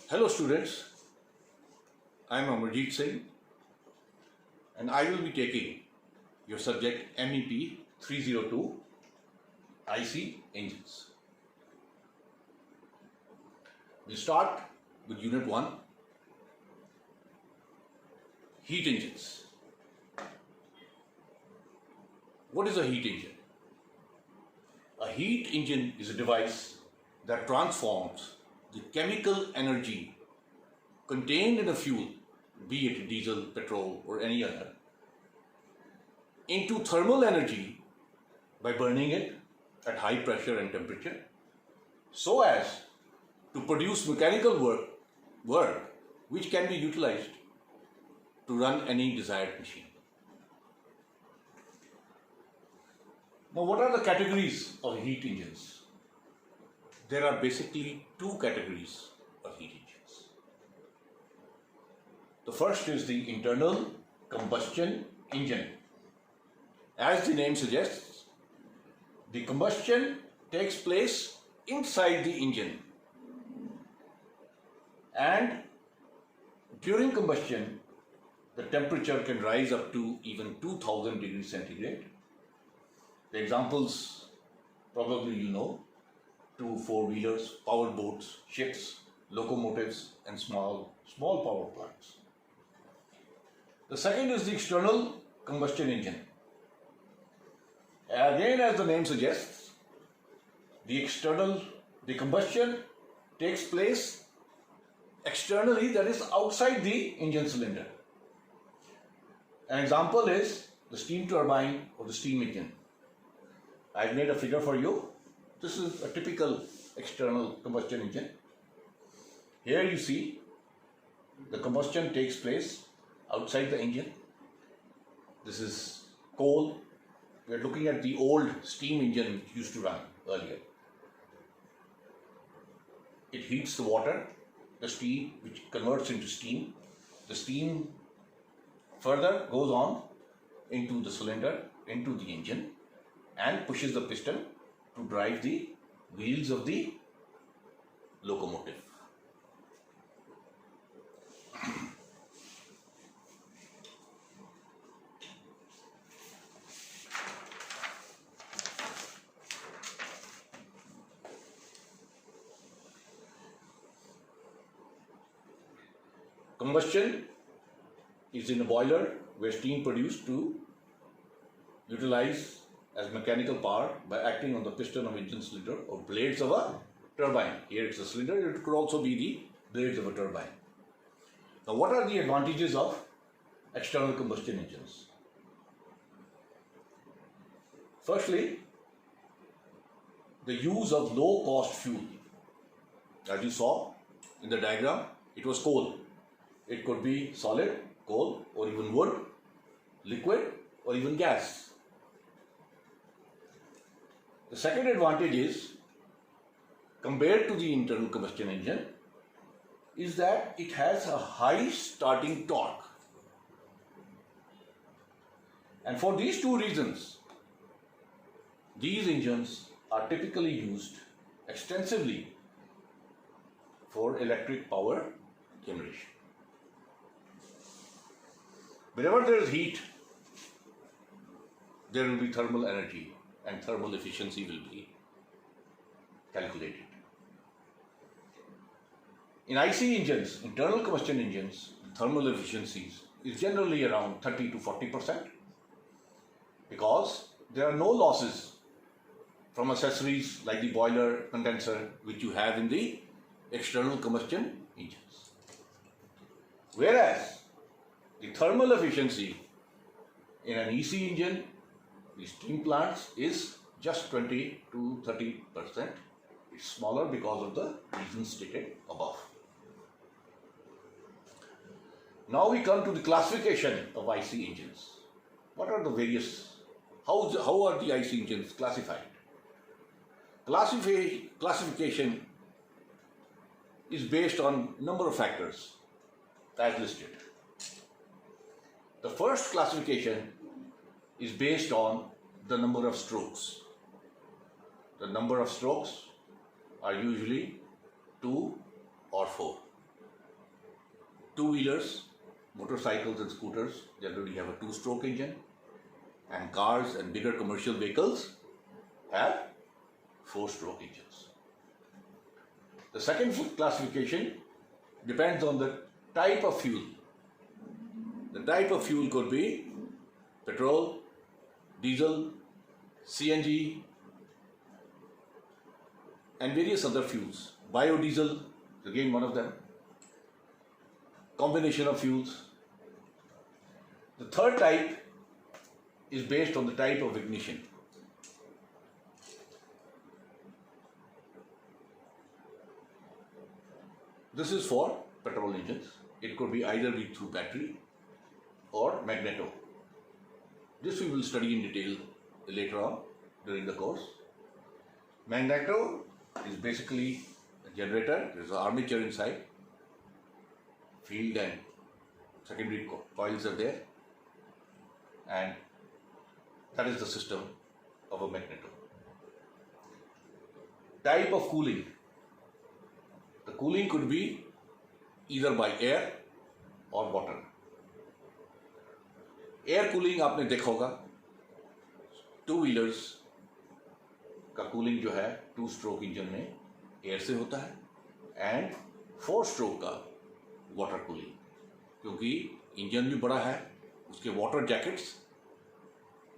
Hello students, I am Amarjeet Singh and I will be taking your subject MEP 302 IC engines. We'll start with Unit 1, heat engines. What is a heat engine? A heat engine is a device that transforms the chemical energy contained in a fuel, be it diesel, petrol, or any other, into thermal energy by burning it at high pressure and temperature, so as to produce mechanical work which can be utilized to run any desired machine. Now, what are the categories of heat engines? There are basically two categories of heat engines. The first is the internal combustion engine. As the name suggests, the combustion takes place inside the engine, and during combustion, the temperature can rise up to even 2000 degrees centigrade. The examples probably you know: two four-wheelers, power boats, ships, locomotives, and small power plants. The second is the external combustion engine. Again, as the name suggests, the combustion takes place externally, that is outside the engine cylinder. An example is the steam turbine or the steam engine. I've made a figure for you. This is a typical external combustion engine. Here you see the combustion takes place outside the engine. This is coal. We are looking at the old steam engine which used to run earlier. It heats the water, the steam, which converts into steam. The steam further goes on into the cylinder, into the engine, and pushes the piston to drive the wheels of the locomotive. Combustion is in a boiler where steam produced to utilize as mechanical power by acting on the piston of engine cylinder or blades of a turbine. Here it's a cylinder, it could also be the blades of a turbine. Now, what are the advantages of external combustion engines? Firstly, the use of low cost fuel. As you saw in the diagram, it was coal. It could be solid, coal, or even wood, liquid, or even gas. The second advantage is, compared to the internal combustion engine, is that it has a high starting torque. And for these two reasons, these engines are typically used extensively for electric power generation. Wherever there is heat, there will be thermal energy, and thermal efficiency will be calculated. In IC engines, internal combustion engines, thermal efficiencies is generally around 30 to 40% because there are no losses from accessories like the boiler, condenser, which you have in the external combustion engines. Whereas the thermal efficiency in an EC engine, the steam plants, is just 20 to 30%. It's smaller because of the reasons stated above. Now we come to the classification of IC engines. What are the various, how are the IC engines classified? Classification is based on number of factors as listed. The first classification is based on the number of strokes. The number of strokes are usually 2 or 4. Two-wheelers, motorcycles and scooters generally have a two-stroke engine, and cars and bigger commercial vehicles have four-stroke engines. The second classification depends on the type of fuel. The type of fuel could be petrol, diesel, CNG, and various other fuels. Biodiesel is again one of them. Combination of fuels. The third type is based on the type of ignition. This is for petrol engines. It could be either be through battery or magneto. This we will study in detail later on during the course. Magneto is basically a generator. There is an armature inside. Field and secondary coils are there, and that is the system of a magneto. Type of cooling. The cooling could be either by air or water. Air cooling आपने देखा होगा, two wheelers का cooling जो है two stroke engine में air से होता है, एंड फोर स्ट्रोक का वाटर कूलिंग, क्योंकि इंजन भी बड़ा है, उसके वाटर जैकेट्स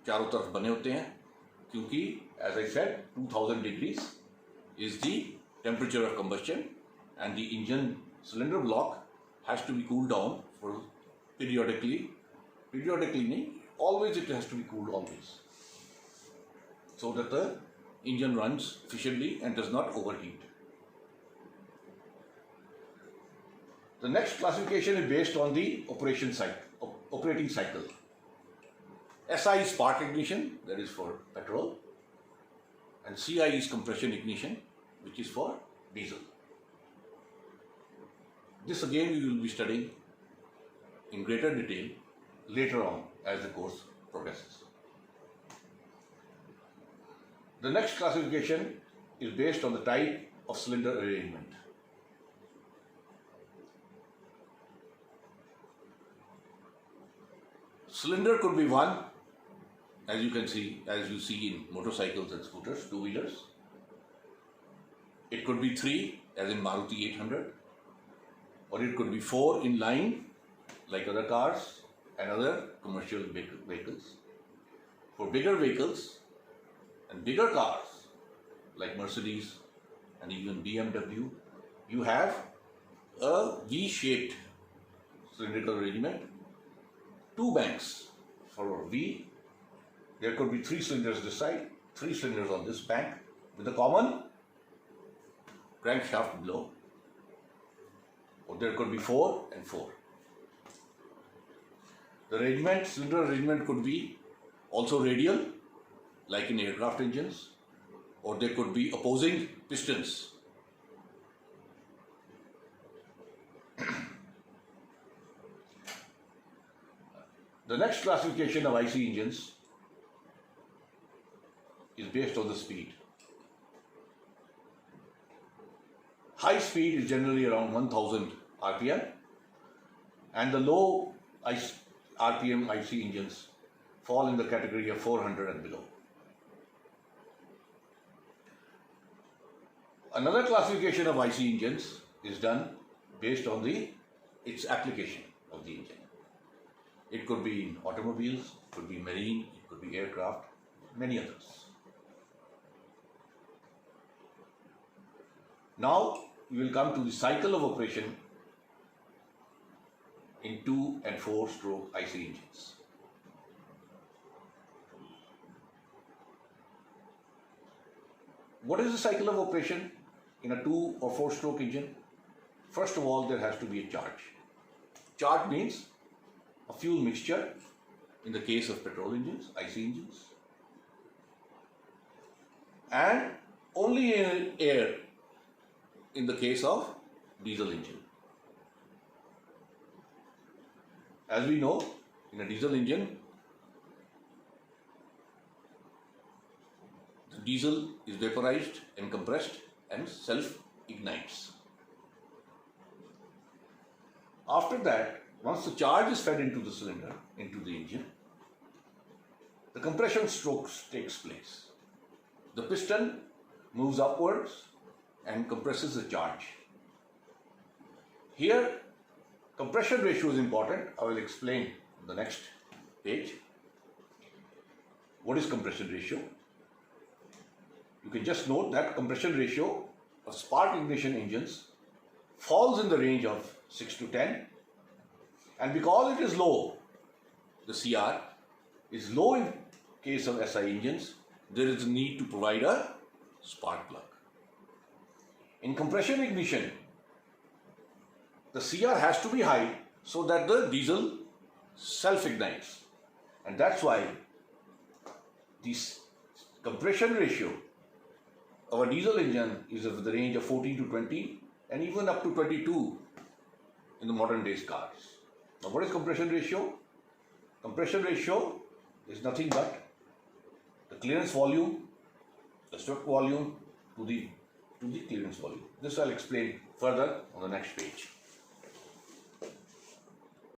चारों तरफ बने होते हैं, क्योंकि as I said 2000 degrees is the temperature of combustion and the engine cylinder block has to be cooled down for periodically nahi, always it has to be cooled always, so that the engine runs efficiently and does not overheat. The next classification is based on the operating cycle. SI is spark ignition, that is for petrol, and CI is compression ignition, which is for diesel. This again we will be studying in greater detail later on as the course progresses. The next classification is based on the type of cylinder arrangement. Cylinder could be one, as you see in motorcycles and scooters, two-wheelers. It could be three, as in Maruti 800. Or it could be four in line, like other cars and other commercial vehicles. For bigger vehicles and bigger cars, like Mercedes and even BMW, you have a V-shaped cylindrical arrangement, two banks for V. There could be three cylinders this side, three cylinders on this bank, with a common crankshaft below. Or there could be four and four. The cylinder arrangement could be also radial, like in aircraft engines, or there could be opposing pistons. The next classification of IC engines is based on the speed. High speed is generally around 1000 RPM, and the low RPM IC engines fall in the category of 400 and below. Another classification of IC engines is done based on its application of the engine. It could be in automobiles, it could be marine, it could be aircraft, many others. Now we will come to the cycle of operation in 2 and 4 stroke IC engines. What is the cycle of operation in a 2 or 4 stroke engine? First of all, there has to be a charge. Charge means a fuel mixture in the case of petrol engines, IC engines, and only air in the case of diesel engine. As we know, in a diesel engine, the diesel is vaporized and compressed and self-ignites. After that, once the charge is fed into the cylinder, into the engine, the compression strokes takes place. The piston moves upwards and compresses the charge. Here, compression ratio is important. I will explain on the next page. What is compression ratio? You can just note that compression ratio of spark ignition engines falls in the range of 6 to 10, and because it is low, the CR is low in case of SI engines, there is a need to provide a spark plug. In compression ignition, the CR has to be high so that the diesel self-ignites, and that's why this compression ratio of a diesel engine is of the range of 14 to 20 and even up to 22 in the modern days cars. Now, what is compression ratio? Compression ratio is nothing but the clearance volume, the swept volume to the clearance volume. This I'll explain further on the next page.